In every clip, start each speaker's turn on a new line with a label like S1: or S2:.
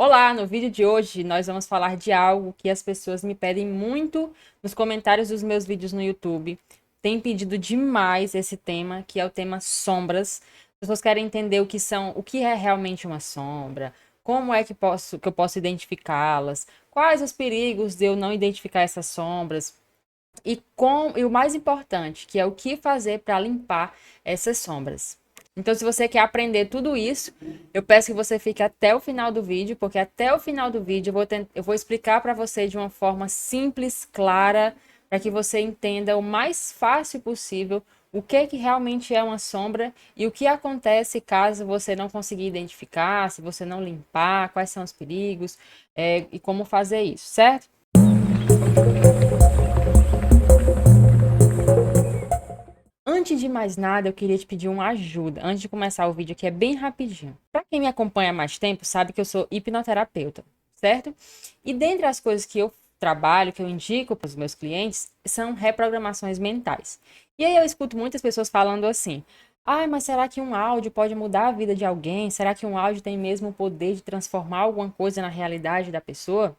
S1: Olá, no vídeo de hoje nós vamos falar de algo que as pessoas me pedem muito nos comentários dos meus vídeos no YouTube. Tem pedido demais esse tema, que é o tema sombras. As pessoas querem entender o que é realmente uma sombra, como é que eu posso identificá-las, quais os perigos de eu não identificar essas sombras e o mais importante, que é o que fazer para limpar essas sombras. Então, se você quer aprender tudo isso, eu peço que você fique até o final do vídeo, porque até o final do vídeo eu vou explicar para você de uma forma simples, clara, para que você entenda o mais fácil possível o que realmente é uma sombra e o que acontece caso você não conseguir identificar, se você não limpar, quais são os perigos, e como fazer isso, certo? Antes de mais nada, eu queria te pedir uma ajuda. Antes de começar o vídeo aqui, é bem rapidinho. Para quem me acompanha há mais tempo, sabe que eu sou hipnoterapeuta, certo? E dentre as coisas que eu trabalho, que eu indico para os meus clientes, são reprogramações mentais. E aí eu escuto muitas pessoas falando assim: ah, mas será que um áudio pode mudar a vida de alguém? Será que um áudio tem mesmo o poder de transformar alguma coisa na realidade da pessoa?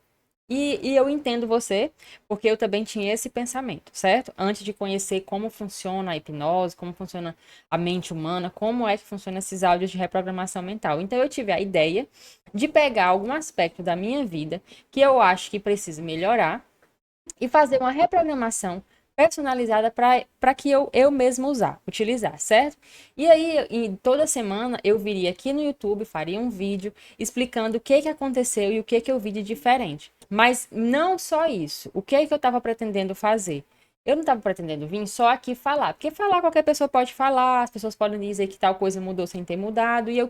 S1: E eu entendo você, porque eu também tinha esse pensamento, certo? Antes de conhecer como funciona a hipnose, como funciona a mente humana, como é que funcionam esses áudios de reprogramação mental. Então eu tive a ideia de pegar algum aspecto da minha vida que eu acho que precisa melhorar e fazer uma reprogramação personalizada para que eu mesmo utilizar, certo? E aí, toda semana eu viria aqui no YouTube, faria um vídeo explicando o que aconteceu e o que eu vi de diferente. Mas não só isso. O que eu estava pretendendo fazer? Eu não estava pretendendo vir só aqui falar, porque falar qualquer pessoa pode falar, as pessoas podem dizer que tal coisa mudou sem ter mudado, e eu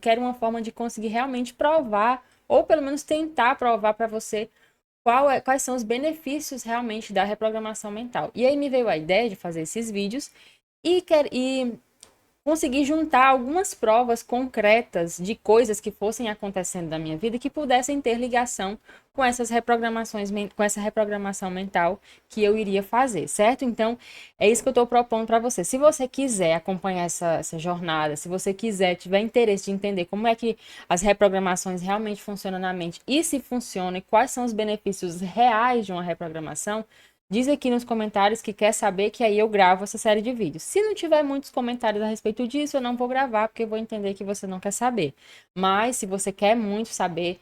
S1: quero uma forma de conseguir realmente provar, ou pelo menos tentar provar para você quais são os benefícios realmente da reprogramação mental. E aí me veio a ideia de fazer esses vídeos e conseguir juntar algumas provas concretas de coisas que fossem acontecendo na minha vida e que pudessem ter ligação com essas reprogramações, com essa reprogramação mental que eu iria fazer, certo? Então, é isso que eu estou propondo para você. Se você quiser acompanhar essa jornada, se você tiver interesse de entender como é que as reprogramações realmente funcionam na mente e se funcionam e quais são os benefícios reais de uma reprogramação, diz aqui nos comentários que quer saber, que aí eu gravo essa série de vídeos. Se não tiver muitos comentários a respeito disso, eu não vou gravar, porque eu vou entender que você não quer saber. Mas se você quer muito saber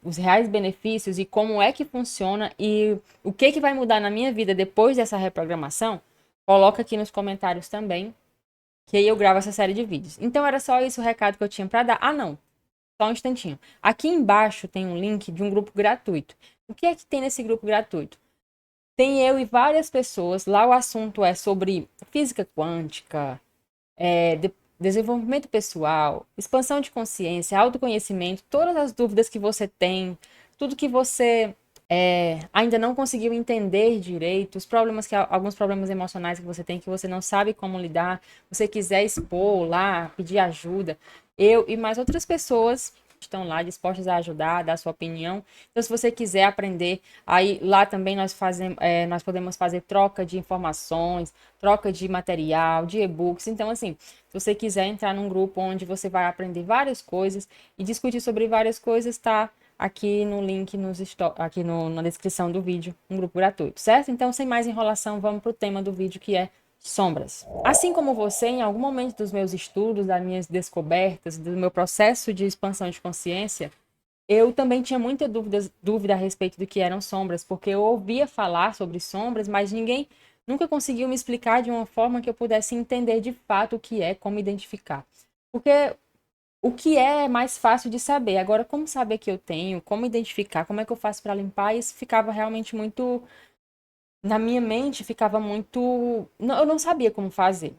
S1: os reais benefícios e como é que funciona e o que vai mudar na minha vida depois dessa reprogramação, coloca aqui nos comentários também, que aí eu gravo essa série de vídeos. Então era só isso o recado que eu tinha para dar. Ah, não. Só um instantinho. Aqui embaixo tem um link de um grupo gratuito. O que é que tem nesse grupo gratuito? Tem eu e várias pessoas. Lá o assunto é sobre física quântica, desenvolvimento pessoal, expansão de consciência, autoconhecimento, todas as dúvidas que você tem, tudo que você ainda não conseguiu entender direito, os problemas alguns problemas emocionais que você tem que você não sabe como lidar, você quiser expor lá, pedir ajuda, eu e mais outras pessoas estão lá dispostas a ajudar, dar sua opinião. Então, se você quiser aprender, aí lá também nós podemos fazer troca de informações, troca de material, de e-books. Então, assim, se você quiser entrar num grupo onde você vai aprender várias coisas e discutir sobre várias coisas, tá aqui no link, na descrição do vídeo, um grupo gratuito, certo? Então, sem mais enrolação, vamos para o tema do vídeo, que é sombras. Assim como você, em algum momento dos meus estudos, das minhas descobertas, do meu processo de expansão de consciência, eu também tinha muita dúvida a respeito do que eram sombras, porque eu ouvia falar sobre sombras, mas ninguém nunca conseguiu me explicar de uma forma que eu pudesse entender de fato o que é, como identificar. Porque o que é mais fácil de saber. Agora, como saber que eu tenho, como identificar, como é que eu faço para limpar, isso ficava realmente muito. Na minha mente, ficava muito. Eu não sabia como fazer.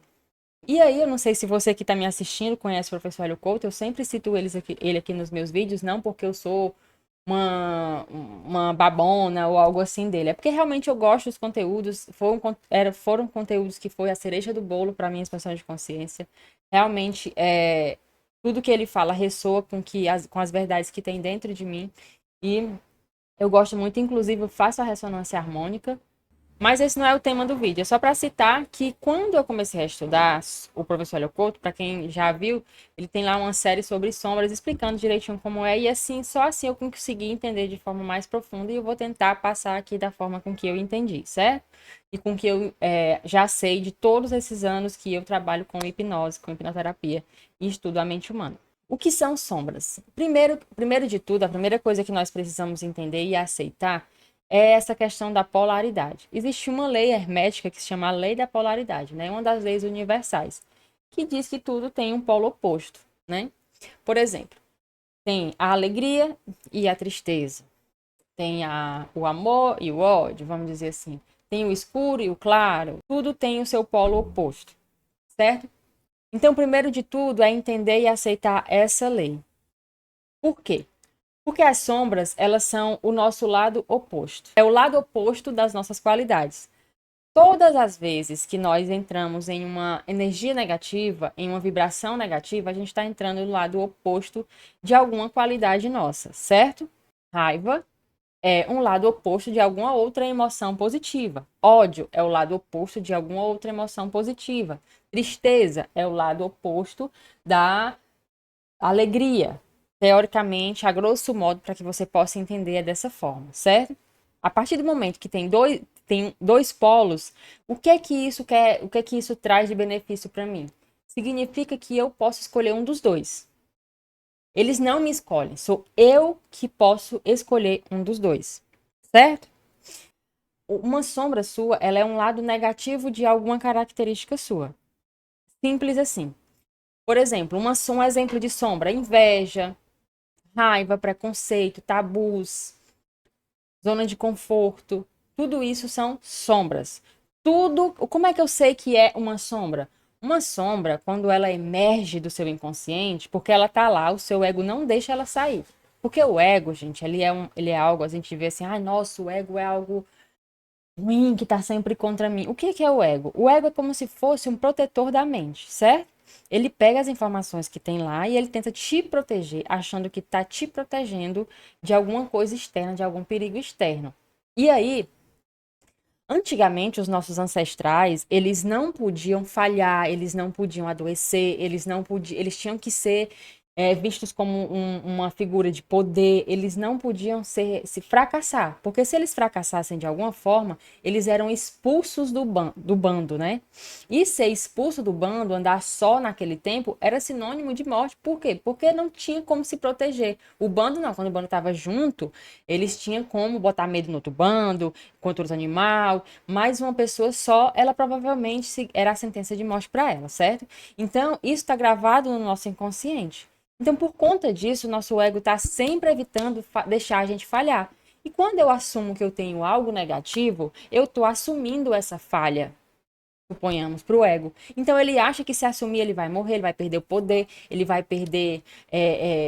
S1: E aí, eu não sei se você que está me assistindo conhece o professor Hélio Couto, eu sempre cito ele aqui nos meus vídeos, não porque eu sou uma babona ou algo assim dele, é porque realmente eu gosto dos conteúdos, foram conteúdos que foi a cereja do bolo para minha expansão de consciência. Realmente, tudo que ele fala ressoa com as verdades que tem dentro de mim, e eu gosto muito, inclusive eu faço a ressonância harmônica, Mas esse não é o tema do vídeo. É só para citar que quando eu comecei a estudar o professor Hélio Couto, para quem já viu, ele tem lá uma série sobre sombras explicando direitinho como é. E assim, só assim eu consegui entender de forma mais profunda. E eu vou tentar passar aqui da forma com que eu entendi, certo? E com que eu já sei de todos esses anos que eu trabalho com hipnose, com hipnoterapia e estudo a mente humana. O que são sombras? Primeiro de tudo, a primeira coisa que nós precisamos entender e aceitar é essa questão da polaridade. Existe uma lei hermética que se chama a lei da polaridade, né? Uma das leis universais, que diz que tudo tem um polo oposto, né? Por exemplo, tem a alegria e a tristeza, tem o amor e o ódio, vamos dizer assim. Tem o escuro e o claro, tudo tem o seu polo oposto, certo? Então, primeiro de tudo é entender e aceitar essa lei. Por quê? Porque as sombras, elas são o nosso lado oposto. É o lado oposto das nossas qualidades. Todas as vezes que nós entramos em uma energia negativa, em uma vibração negativa, a gente está entrando no lado oposto de alguma qualidade nossa, certo? Raiva é um lado oposto de alguma outra emoção positiva. Ódio é o lado oposto de alguma outra emoção positiva. Tristeza é o lado oposto da alegria. Teoricamente, a grosso modo, para que você possa entender é dessa forma, certo? A partir do momento que tem dois polos, o que é que isso traz de benefício para mim? Significa que eu posso escolher um dos dois. Eles não me escolhem, sou eu que posso escolher um dos dois, certo? Uma sombra sua, ela é um lado negativo de alguma característica sua. Simples assim. Por exemplo, um exemplo de sombra, inveja, raiva, preconceito, tabus, zona de conforto, tudo isso são sombras. Tudo, como é que eu sei que é uma sombra? Uma sombra, quando ela emerge do seu inconsciente, porque ela tá lá, o seu ego não deixa ela sair. Porque o ego, gente, ele é algo, a gente vê assim, ai, nossa, o ego é algo ruim que tá sempre contra mim. O que que é o ego? O ego é como se fosse um protetor da mente, certo? Ele pega as informações que tem lá e ele tenta te proteger, achando que tá te protegendo de alguma coisa externa, de algum perigo externo. E aí, antigamente, os nossos ancestrais, eles não podiam falhar, eles não podiam adoecer, eles tinham que ser vistos como uma figura de poder, eles não podiam se fracassar, porque se eles fracassassem de alguma forma, eles eram expulsos do bando, né? E ser expulso do bando, andar só naquele tempo, era sinônimo de morte. Por quê? Porque não tinha como se proteger. O bando não, quando o bando estava junto, eles tinham como botar medo no outro bando, contra os animais, mas uma pessoa só, ela provavelmente era a sentença de morte para ela, certo? Então, isso está gravado no nosso inconsciente. Então, por conta disso, o nosso ego está sempre evitando deixar a gente falhar. E quando eu assumo que eu tenho algo negativo, eu estou assumindo essa falha, suponhamos, para o ego. Então, ele acha que se assumir, ele vai morrer, ele vai perder o poder, ele vai perder,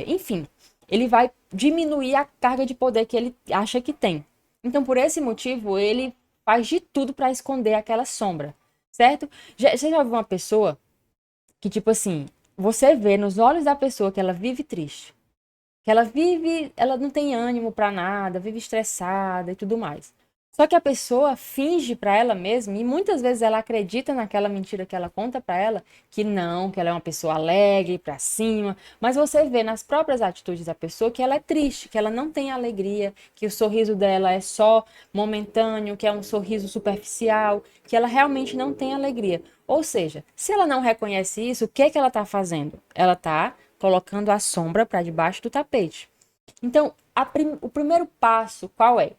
S1: enfim, ele vai diminuir a carga de poder que ele acha que tem. Então, por esse motivo, ele faz de tudo para esconder aquela sombra, certo? Você já viu uma pessoa que, tipo assim, você vê nos olhos da pessoa que ela vive triste, que ela não tem ânimo para nada, vive estressada e tudo mais. Só que a pessoa finge para ela mesma e muitas vezes ela acredita naquela mentira que ela conta para ela, que não, que ela é uma pessoa alegre, para cima, mas você vê nas próprias atitudes da pessoa que ela é triste, que ela não tem alegria, que o sorriso dela é só momentâneo, que é um sorriso superficial, que ela realmente não tem alegria. Ou seja, se ela não reconhece isso, o que é que ela está fazendo? Ela está colocando a sombra para debaixo do tapete. Então, o primeiro passo qual é?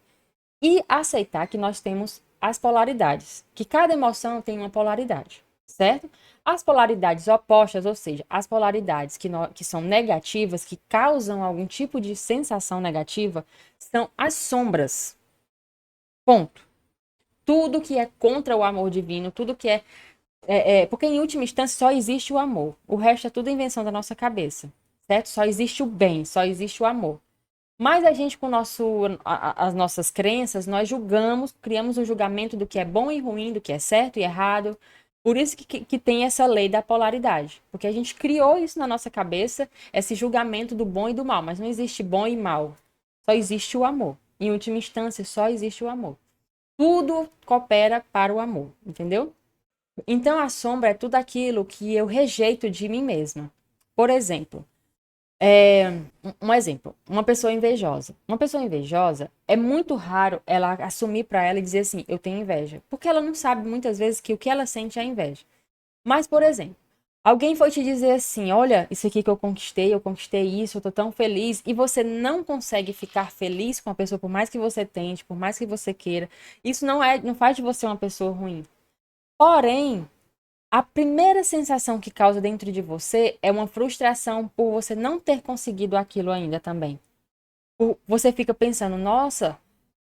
S1: E aceitar que nós temos as polaridades, que cada emoção tem uma polaridade, certo? As polaridades opostas, ou seja, as polaridades que são negativas, que causam algum tipo de sensação negativa, são as sombras. Ponto. Tudo que é contra o amor divino, tudo que porque em última instância só existe o amor. O resto é tudo invenção da nossa cabeça, certo? Só existe o bem, só existe o amor. Mas a gente, com as nossas crenças, nós julgamos, criamos um julgamento do que é bom e ruim, do que é certo e errado. Por isso que tem essa lei da polaridade. Porque a gente criou isso na nossa cabeça, esse julgamento do bom e do mal. Mas não existe bom e mal. Só existe o amor. Em última instância, só existe o amor. Tudo coopera para o amor, entendeu? Então a sombra é tudo aquilo que eu rejeito de mim mesma. Por exemplo, um exemplo, uma pessoa invejosa. Uma pessoa invejosa, é muito raro ela assumir para ela e dizer assim, eu tenho inveja. Porque ela não sabe muitas vezes que o que ela sente é inveja. Mas, por exemplo, alguém foi te dizer assim, olha, isso aqui que eu conquistei isso, eu tô tão feliz, e você não consegue ficar feliz com a pessoa, por mais que você tente, por mais que você queira. Isso não faz de você uma pessoa ruim. Porém, a primeira sensação que causa dentro de você é uma frustração por você não ter conseguido aquilo ainda também. Você fica pensando, nossa,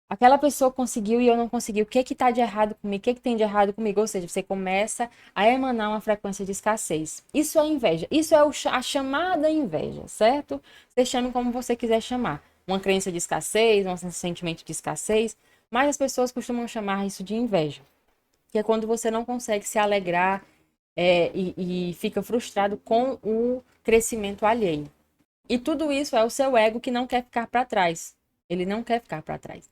S1: aquela pessoa conseguiu e eu não consegui. O que que tá de errado comigo? O que que tem de errado comigo? Ou seja, você começa a emanar uma frequência de escassez. Isso é inveja. Isso é a chamada inveja, certo? Você chame como você quiser chamar. Uma crença de escassez, um sentimento de escassez. Mas as pessoas costumam chamar isso de inveja. Que é quando você não consegue se alegrar e fica frustrado com o crescimento alheio. E tudo isso é o seu ego que não quer ficar para trás. Ele não quer ficar para trás.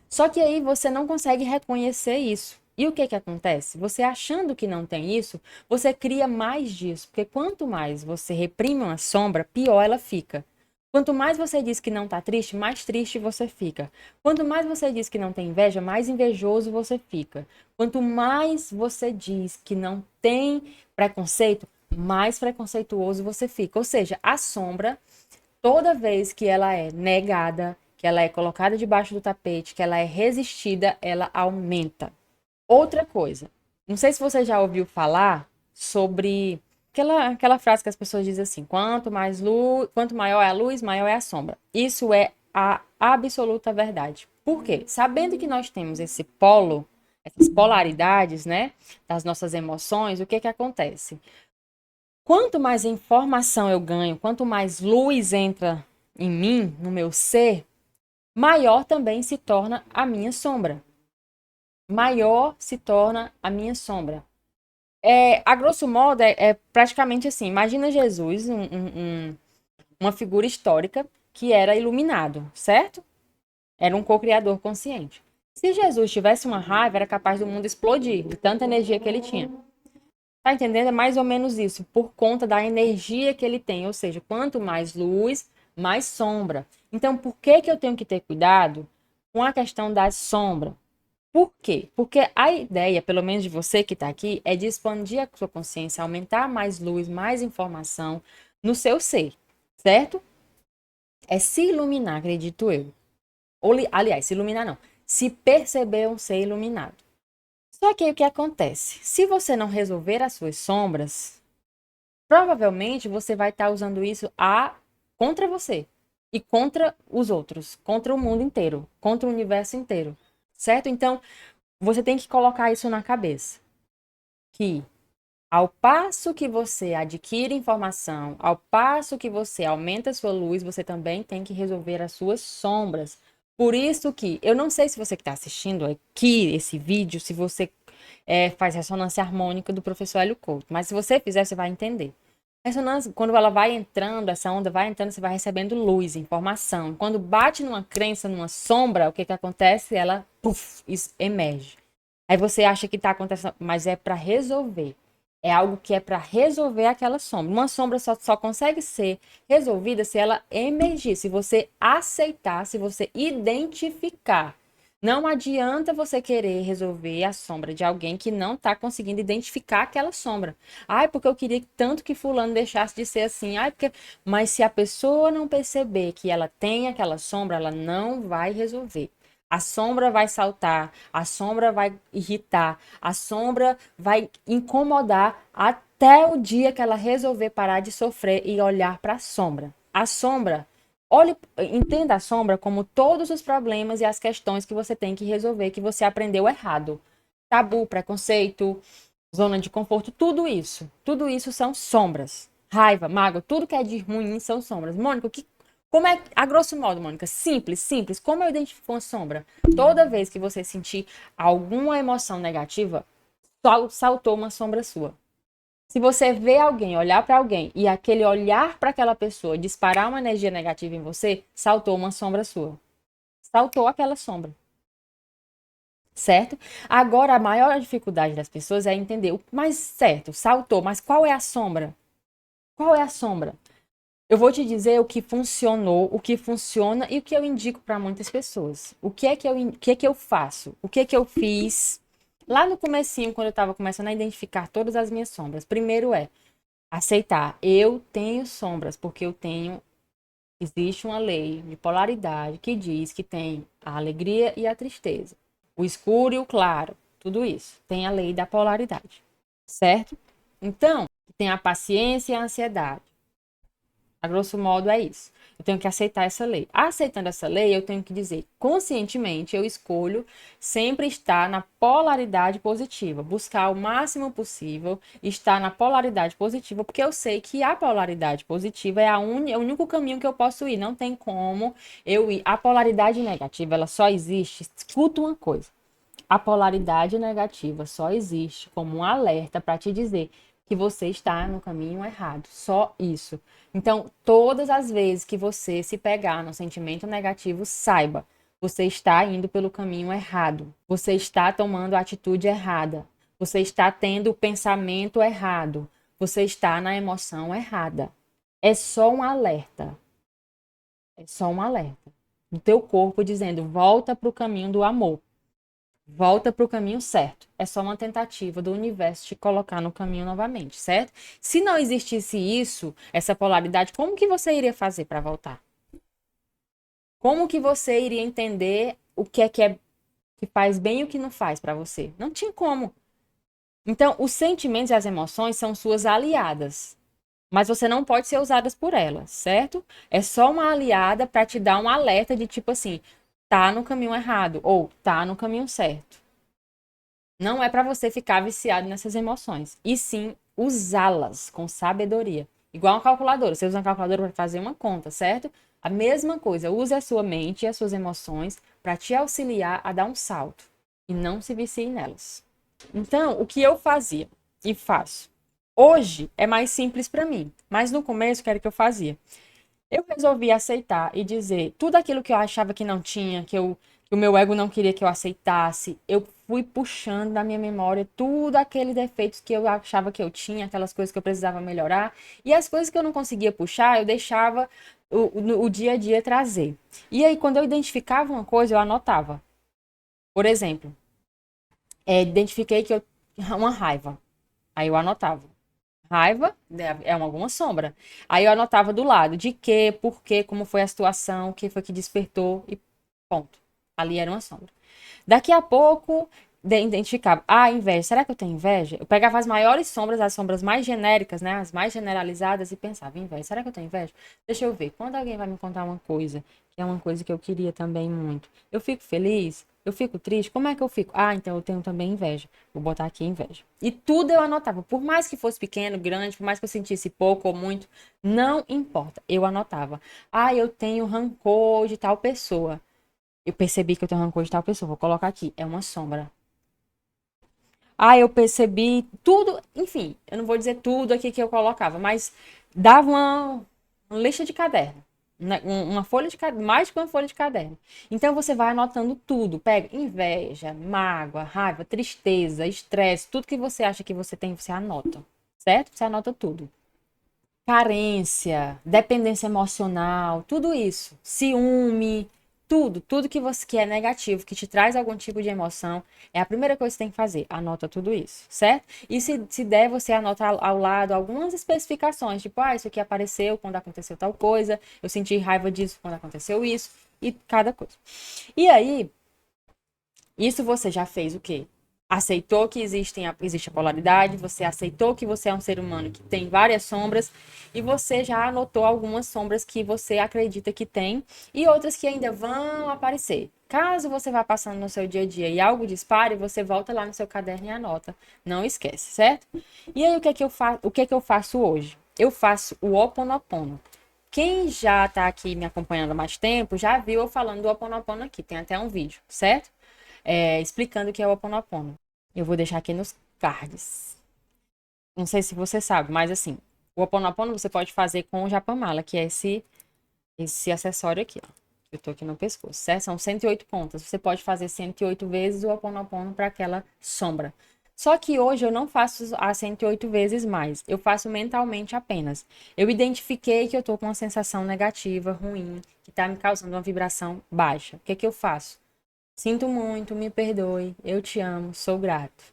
S1: Só que aí você não consegue reconhecer isso. E o que que acontece? Você achando que não tem isso, você cria mais disso. Porque quanto mais você reprime uma sombra, pior ela fica. Quanto mais você diz que não está triste, mais triste você fica. Quanto mais você diz que não tem inveja, mais invejoso você fica. Quanto mais você diz que não tem preconceito, mais preconceituoso você fica. Ou seja, a sombra, toda vez que ela é negada, que ela é colocada debaixo do tapete, que ela é resistida, ela aumenta. Outra coisa, não sei se você já ouviu falar sobre aquela frase que as pessoas dizem assim: quanto mais luz, quanto maior é a luz, maior é a sombra. Isso é a absoluta verdade. Por quê? Sabendo que nós temos esse polo, essas polaridades, né, das nossas emoções, o que que acontece? Quanto mais informação eu ganho, quanto mais luz entra em mim, no meu ser, maior também se torna a minha sombra. Maior se torna a minha sombra. A grosso modo, é praticamente assim. Imagina Jesus, uma figura histórica que era iluminado, certo? Era um co-criador consciente. Se Jesus tivesse uma raiva, era capaz do mundo explodir, de tanta energia que ele tinha. Tá entendendo? É mais ou menos isso, por conta da energia que ele tem. Ou seja, quanto mais luz, mais sombra. Então, por que que eu tenho que ter cuidado com a questão da sombra? Por quê? Porque a ideia, pelo menos de você que está aqui, é de expandir a sua consciência, aumentar mais luz, mais informação no seu ser, certo? É se iluminar, acredito eu. Aliás, se iluminar não. Se perceber um ser iluminado. Só que aí o que acontece? Se você não resolver as suas sombras, provavelmente você vai estar usando isso contra você e contra os outros, contra o mundo inteiro, contra o universo inteiro, certo? Então, você tem que colocar isso na cabeça, que ao passo que você adquire informação, ao passo que você aumenta a sua luz, você também tem que resolver as suas sombras. Por isso que, eu não sei se você que está assistindo aqui esse vídeo, se você faz ressonância harmônica do professor Hélio Couto, mas se você fizer, você vai entender. Ressonância, quando ela vai entrando, essa onda vai entrando, você vai recebendo luz, informação. Quando bate numa crença, numa sombra, o que que acontece? Ela, puf, emerge. Aí você acha que está acontecendo, mas é para resolver. É algo que é para resolver aquela sombra. Uma sombra só consegue ser resolvida se ela emergir, se você aceitar, se você identificar. Não adianta você querer resolver a sombra de alguém que não está conseguindo identificar aquela sombra. Ai, porque eu queria tanto que fulano deixasse de ser assim. Ai, porque... Mas se a pessoa não perceber que ela tem aquela sombra, ela não vai resolver. A sombra vai saltar, a sombra vai irritar, a sombra vai incomodar até o dia que ela resolver parar de sofrer e olhar para a sombra. A sombra, entenda a sombra como todos os problemas e as questões que você tem que resolver, que você aprendeu errado. Tabu, preconceito, zona de conforto, tudo isso. Tudo isso são sombras. Raiva, mágoa, tudo que é de ruim são sombras. Mônica, como é, a grosso modo, Mônica, simples, simples. Como eu identifico uma sombra? Toda vez que você sentir alguma emoção negativa, saltou uma sombra sua. Se você vê alguém, olhar para alguém e aquele olhar para aquela pessoa disparar uma energia negativa em você, saltou uma sombra sua. Saltou aquela sombra. certo? Agora, a maior dificuldade das pessoas é entender, mas certo, saltou, mas qual é a sombra? Qual é a sombra? Eu vou te dizer o que funcionou, o que funciona e o que eu indico para muitas pessoas. O que é que eu faço? O que é que eu fiz lá no comecinho, quando eu estava começando a identificar todas as minhas sombras? Primeiro é aceitar, eu tenho sombras, porque existe uma lei de polaridade que diz que tem a alegria e a tristeza, o escuro e o claro, tudo isso. Tem a lei da polaridade, certo? Então, tem a paciência e a ansiedade. A grosso modo é isso. Eu tenho que aceitar essa lei. Aceitando essa lei, eu tenho que dizer, conscientemente, eu escolho sempre estar na polaridade positiva, buscar o máximo possível estar na polaridade positiva, porque eu sei que a polaridade positiva é o único caminho que eu posso ir. Não tem como eu ir. A polaridade negativa, ela só existe. Escuta uma coisa. A polaridade negativa só existe como um alerta para te dizer que você está no caminho errado. Só isso. Então, todas as vezes que você se pegar no sentimento negativo, saiba, você está indo pelo caminho errado. Você está tomando a atitude errada. Você está tendo o pensamento errado. Você está na emoção errada. É só um alerta. É só um alerta. Do teu corpo dizendo: volta para o caminho do amor. Volta para o caminho certo. É só uma tentativa do universo te colocar no caminho novamente, certo? Se não existisse isso, essa polaridade, como que você iria fazer para voltar? Como que você iria entender o que é que faz bem e o que não faz para você? Não tinha como. Então, os sentimentos e as emoções são suas aliadas, mas você não pode ser usadas por elas, certo? É só uma aliada para te dar um alerta de tipo assim, tá no caminho errado ou tá no caminho certo. Não é para você ficar viciado nessas emoções, e sim usá-las com sabedoria. Igual uma calculadora. Você usa uma calculadora para fazer uma conta, certo? A mesma coisa. Use a sua mente e as suas emoções para te auxiliar a dar um salto. E não se vicie nelas. Então, o que eu fazia e faço? Hoje é mais simples para mim. Mas no começo, o que era que eu fazia? Eu resolvi aceitar e dizer tudo aquilo que eu achava que não tinha, que o meu ego não queria que eu aceitasse. Eu fui puxando da minha memória tudo aqueles defeitos que eu achava que eu tinha, aquelas coisas que eu precisava melhorar. E as coisas que eu não conseguia puxar, eu deixava o dia a dia trazer. E aí, quando eu identificava uma coisa, eu anotava. Por exemplo, identifiquei que eu uma raiva. Aí eu anotava. Raiva é alguma sombra. Aí eu anotava do lado de quê, por quê, como foi a situação, o que foi que despertou e ponto. Ali era uma sombra. Daqui a pouco, identificava, inveja, será que eu tenho inveja? Eu pegava as maiores sombras, as sombras mais genéricas, né, as mais generalizadas e pensava, inveja, será que eu tenho inveja? Deixa eu ver, quando alguém vai me contar uma coisa, que é uma coisa que eu queria também muito, eu fico feliz? Eu fico triste? Como é que eu fico? Então eu tenho também inveja. Vou botar aqui inveja. E tudo eu anotava. Por mais que fosse pequeno, grande, por mais que eu sentisse pouco ou muito, não importa. Eu anotava. Eu tenho rancor de tal pessoa. Eu percebi que eu tenho rancor de tal pessoa. Vou colocar aqui. É uma sombra. Eu percebi tudo. Enfim, eu não vou dizer tudo aqui que eu colocava, mas dava uma lista de caderno. Uma folha de caderno, mais que uma folha de caderno. Então você vai anotando tudo. Pega inveja, mágoa, raiva, tristeza, estresse, tudo que você acha que você tem, você anota. Certo? Você anota tudo. Carência, dependência emocional, tudo isso, ciúme, tudo que é negativo, que te traz algum tipo de emoção, é a primeira coisa que você tem que fazer, anota tudo isso, certo? E se der, você anota ao lado algumas especificações, tipo, isso aqui apareceu quando aconteceu tal coisa, eu senti raiva disso quando aconteceu isso, e cada coisa. E aí, isso você já fez o quê? Aceitou que existe a polaridade, você aceitou que você é um ser humano que tem várias sombras e você já anotou algumas sombras que você acredita que tem e outras que ainda vão aparecer. Caso você vá passando no seu dia a dia e algo dispare, você volta lá no seu caderno e anota. Não esquece, certo? E aí o que é que eu faço hoje? Eu faço o Ho'oponopono. Quem já está aqui me acompanhando há mais tempo já viu eu falando do Ho'oponopono aqui. Tem até um vídeo, certo? Explicando o que é o Ho Oponopono. Eu vou deixar aqui nos cards. Não sei se você sabe, mas assim, o Ho Oponopono você pode fazer com o Japamala, que é esse acessório aqui, ó. Eu tô aqui no pescoço, certo? São 108 pontas. Você pode fazer 108 vezes o Ho'oponopono para aquela sombra. Só que hoje eu não faço as 108 vezes mais. Eu faço mentalmente apenas. Eu identifiquei que eu tô com uma sensação negativa, ruim, que tá me causando uma vibração baixa. O que que eu faço? Sinto muito, me perdoe, eu te amo, sou grato.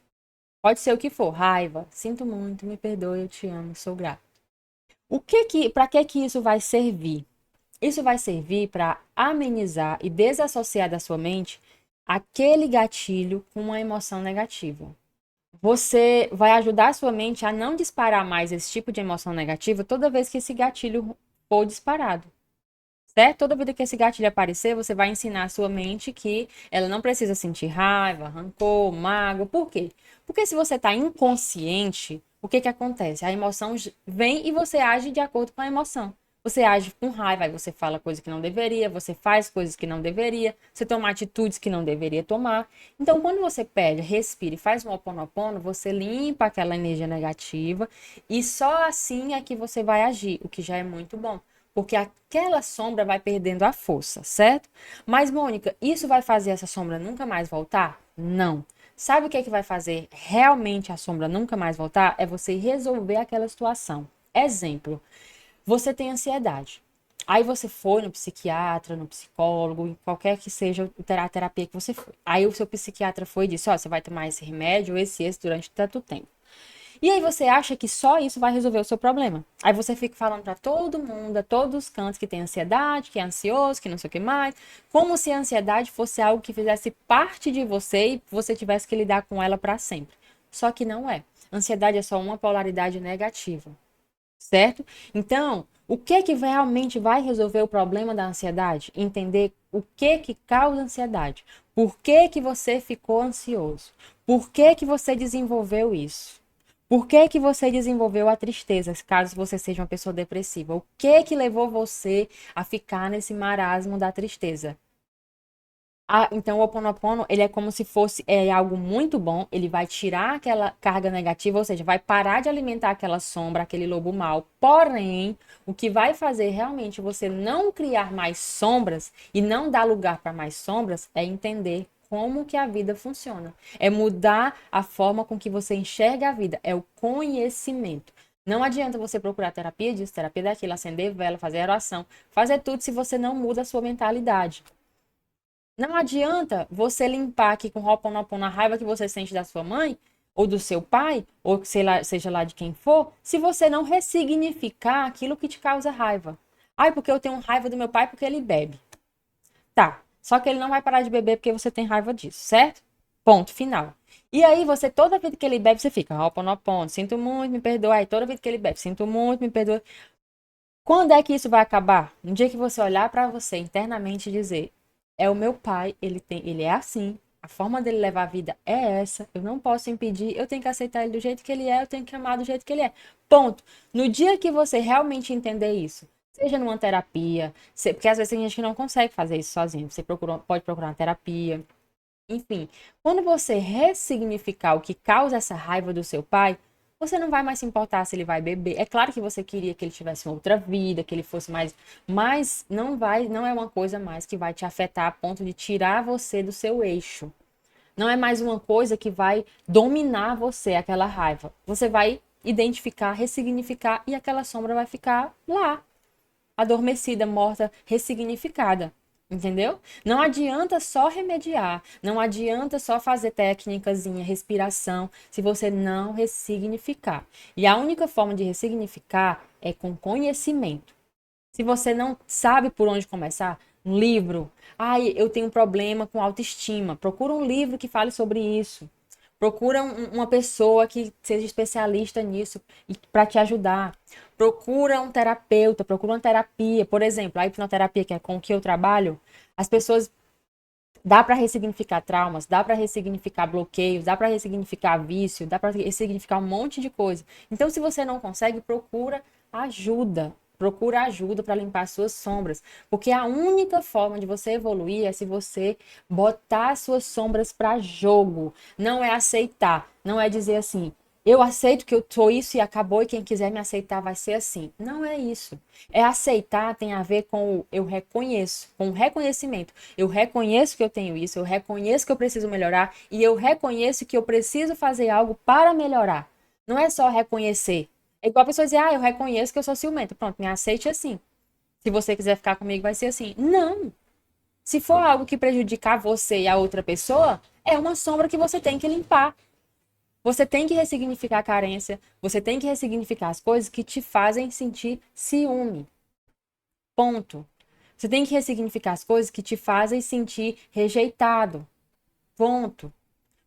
S1: Pode ser o que for, raiva, sinto muito, me perdoe, eu te amo, sou grato. Para que isso vai servir? Isso vai servir para amenizar e desassociar da sua mente aquele gatilho com uma emoção negativa. Você vai ajudar a sua mente a não disparar mais esse tipo de emoção negativa toda vez que esse gatilho for disparado. Certo? Toda vida que esse gatilho aparecer, você vai ensinar a sua mente que ela não precisa sentir raiva, rancor, mágoa. Por quê? Porque se você está inconsciente, o que que acontece? A emoção vem e você age de acordo com a emoção. Você age com raiva, aí você fala coisas que não deveria, você faz coisas que não deveria, você toma atitudes que não deveria tomar. Então, quando você pega, respira e faz um Ho'oponopono, você limpa aquela energia negativa e só assim é que você vai agir, o que já é muito bom. Porque aquela sombra vai perdendo a força, certo? Mas, Mônica, isso vai fazer essa sombra nunca mais voltar? Não. Sabe o que é que vai fazer realmente a sombra nunca mais voltar? É você resolver aquela situação. Exemplo, você tem ansiedade. Aí você foi no psiquiatra, no psicólogo, em qualquer que seja a terapia que você foi. Aí o seu psiquiatra foi e disse, ó, você vai tomar esse remédio, esse durante tanto tempo. E aí você acha que só isso vai resolver o seu problema. Aí você fica falando para todo mundo, a todos os cantos, que tem ansiedade, que é ansioso, que não sei o que mais, como se a ansiedade fosse algo que fizesse parte de você e você tivesse que lidar com ela para sempre. Só que não é. Ansiedade é só uma polaridade negativa, certo? Então, o que que realmente vai resolver o problema da ansiedade? Entender o que que causa ansiedade. Por que que você ficou ansioso? Por que que você desenvolveu isso? Por que que você desenvolveu a tristeza, caso você seja uma pessoa depressiva? O que que levou você a ficar nesse marasmo da tristeza? Então, o Ho Oponopono, ele é como se fosse algo muito bom, ele vai tirar aquela carga negativa, ou seja, vai parar de alimentar aquela sombra, aquele lobo mau. Porém, o que vai fazer realmente você não criar mais sombras e não dar lugar para mais sombras é entender como que a vida funciona. É mudar a forma com que você enxerga a vida, é o conhecimento. Não adianta você procurar terapia disso, terapia daquilo, acender vela, fazer oração, fazer tudo se você não muda a sua mentalidade. Não adianta você limpar aqui com Ho'oponopono a raiva que você sente da sua mãe, ou do seu pai, ou sei lá, seja lá de quem for, se você não ressignificar aquilo que te causa raiva. Ai, porque eu tenho raiva do meu pai porque ele bebe. Tá, só que ele não vai parar de beber porque você tem raiva disso, certo? Ponto final. E aí você, toda vez que ele bebe, você fica Ho'oponopono, sinto muito, me perdoa. Aí toda vez que ele bebe, sinto muito, me perdoa. Quando é que isso vai acabar? No dia que você olhar para você internamente e dizer: é o meu pai, ele é assim, a forma dele levar a vida é essa, eu não posso impedir, eu tenho que aceitar ele do jeito que ele é, eu tenho que amar do jeito que ele é. Ponto. No dia que você realmente entender isso, seja numa terapia, porque às vezes tem gente que não consegue fazer isso sozinho, você pode procurar uma terapia. Enfim, quando você ressignificar o que causa essa raiva do seu pai, você não vai mais se importar se ele vai beber. É claro que você queria que ele tivesse uma outra vida, que ele fosse mais, mas não é uma coisa mais que vai te afetar a ponto de tirar você do seu eixo. Não é mais uma coisa que vai dominar você, aquela raiva. Você vai identificar, ressignificar e aquela sombra vai ficar lá, adormecida, morta, ressignificada. Entendeu? Não adianta só remediar, não adianta só fazer técnicazinha, respiração, se você não ressignificar. E a única forma de ressignificar é com conhecimento. Se você não sabe por onde começar, um livro. Ai, eu tenho um problema com autoestima. Procura um livro que fale sobre isso. Procura uma pessoa que seja especialista nisso para te ajudar. Procura um terapeuta, procura uma terapia. Por exemplo, a hipnoterapia, que é com que eu trabalho, as pessoas dá para ressignificar traumas, dá para ressignificar bloqueios, dá para ressignificar vício, dá para ressignificar um monte de coisa. Então, se você não consegue, procura ajuda. Procura ajuda para limpar suas sombras, porque a única forma de você evoluir é se você botar suas sombras para jogo. Não é aceitar, não é dizer assim, Eu aceito que eu sou isso e acabou, e quem quiser me aceitar vai ser assim. Não é isso. É aceitar, tem a ver com o eu reconheço, com o reconhecimento. Eu reconheço que eu tenho isso, eu reconheço que eu preciso melhorar e eu reconheço que eu preciso fazer algo para melhorar. Não é só reconhecer. É igual a pessoa dizer, eu reconheço que eu sou ciumento. Pronto, me aceite assim. Se você quiser ficar comigo, vai ser assim. Não. Se for algo que prejudicar você e a outra pessoa, é uma sombra que você tem que limpar. Você tem que ressignificar a carência, você tem que ressignificar as coisas que te fazem sentir ciúme. Ponto. Você tem que ressignificar as coisas que te fazem sentir rejeitado. Ponto.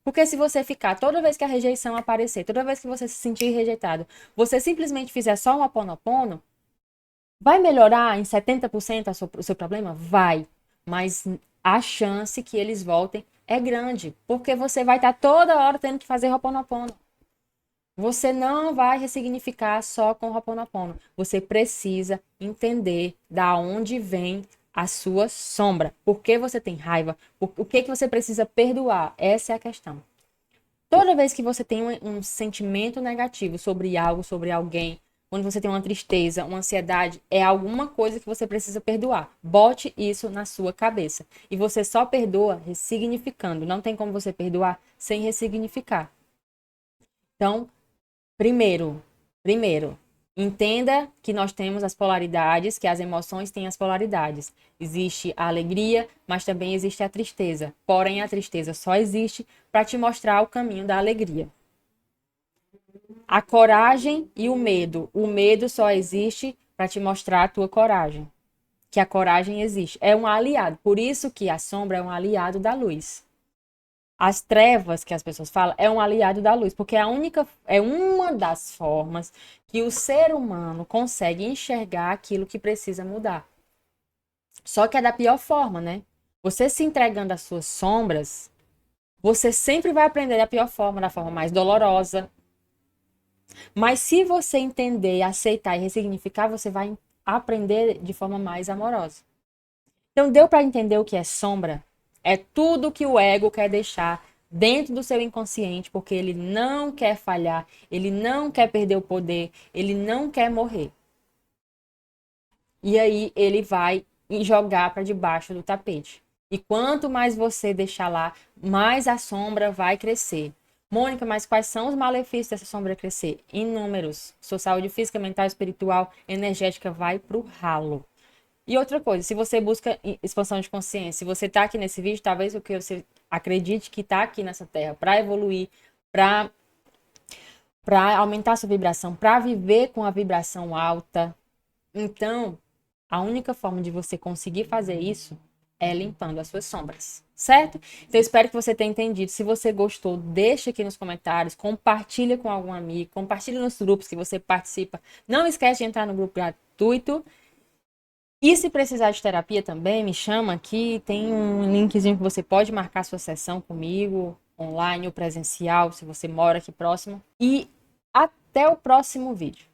S1: Porque se você ficar, toda vez que a rejeição aparecer, toda vez que você se sentir rejeitado, você simplesmente fizer só um Ho'oponopono, vai melhorar em 70% o seu problema? Vai. Mas a chance que eles voltem é grande. Porque você vai estar toda hora tendo que fazer Ho'oponopono. Você não vai ressignificar só com o Ho'oponopono. Você precisa entender da onde vem a sua sombra. Por que você tem raiva? O que que você precisa perdoar? Essa é a questão. Toda vez que você tem um sentimento negativo sobre algo, sobre alguém, quando você tem uma tristeza, uma ansiedade, é alguma coisa que você precisa perdoar. Bote isso na sua cabeça. E você só perdoa ressignificando. Não tem como você perdoar sem ressignificar. Então, Primeiro, entenda que nós temos as polaridades, que as emoções têm as polaridades. Existe a alegria, mas também existe a tristeza. Porém, a tristeza só existe para te mostrar o caminho da alegria. A coragem e o medo. O medo só existe para te mostrar a tua coragem. Que a coragem existe. É um aliado. Por isso que a sombra é um aliado da luz. As trevas que as pessoas falam é um aliado da luz, porque é uma das formas que o ser humano consegue enxergar aquilo que precisa mudar. Só que é da pior forma, né? Você se entregando às suas sombras, você sempre vai aprender da pior forma, da forma mais dolorosa. Mas se você entender, aceitar e ressignificar, você vai aprender de forma mais amorosa. Então, deu para entender o que é sombra? É tudo que o ego quer deixar dentro do seu inconsciente, porque ele não quer falhar, ele não quer perder o poder, ele não quer morrer. E aí ele vai jogar para debaixo do tapete. E quanto mais você deixar lá, mais a sombra vai crescer. Mônica, mas quais são os malefícios dessa sombra crescer? Inúmeros. Sua saúde física, mental, espiritual, energética vai pro ralo. E outra coisa, se você busca expansão de consciência, se você está aqui nesse vídeo, talvez o que você acredite que está aqui nessa terra para evoluir, para aumentar sua vibração, para viver com a vibração alta. Então, a única forma de você conseguir fazer isso é limpando as suas sombras, certo? Então, eu espero que você tenha entendido. Se você gostou, deixa aqui nos comentários, compartilha com algum amigo, compartilha nos grupos que você participa. Não esquece de entrar no grupo gratuito. E se precisar de terapia também, me chama aqui, tem um linkzinho que você pode marcar sua sessão comigo, online ou presencial, se você mora aqui próximo. E até o próximo vídeo.